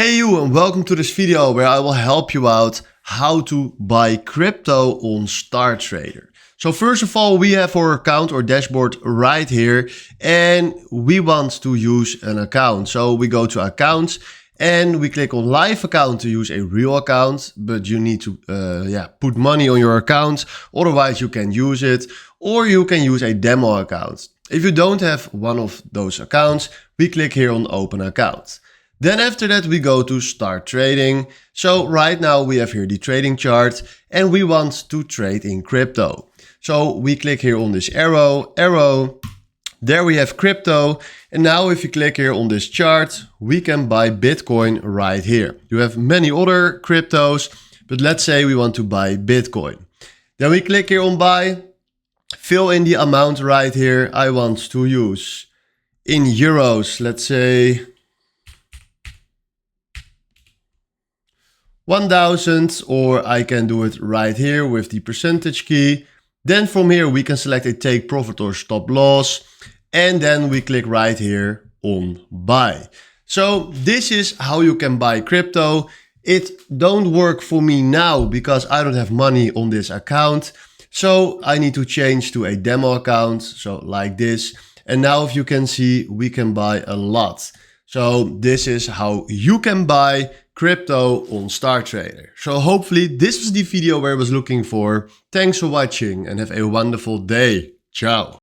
Hey you, and welcome to this video where I will help you out how to buy crypto on StarTrader. So first of all, we have our account or dashboard right here and we want to use an account. So we go to accounts and we click on live account to use a real account, but you need to put money on your account, otherwise you can use it, or you can use a demo account. If you don't have one of those accounts, we click here on open account. Then after that, we go to start trading. So right now we have here the trading chart and we want to trade in crypto. So we click here on this arrow, there we have crypto. And now if you click here on this chart, we can buy Bitcoin right here. You have many other cryptos, but let's say we want to buy Bitcoin. Then we click here on buy, fill in the amount right here. I want to use in euros, let's say 1000, or I can do it right here with the percentage key. Then from here we can select a take profit or stop loss, and then we click right here on buy. So this is how you can buy crypto. It don't work for me now because I don't have money on this account. So I need to change to a demo account, so like this. And now if you can see, we can buy a lot. So this is how you can buy crypto on StarTrader. So hopefully this was the video where I was looking for. Thanks for watching and have a wonderful day. Ciao.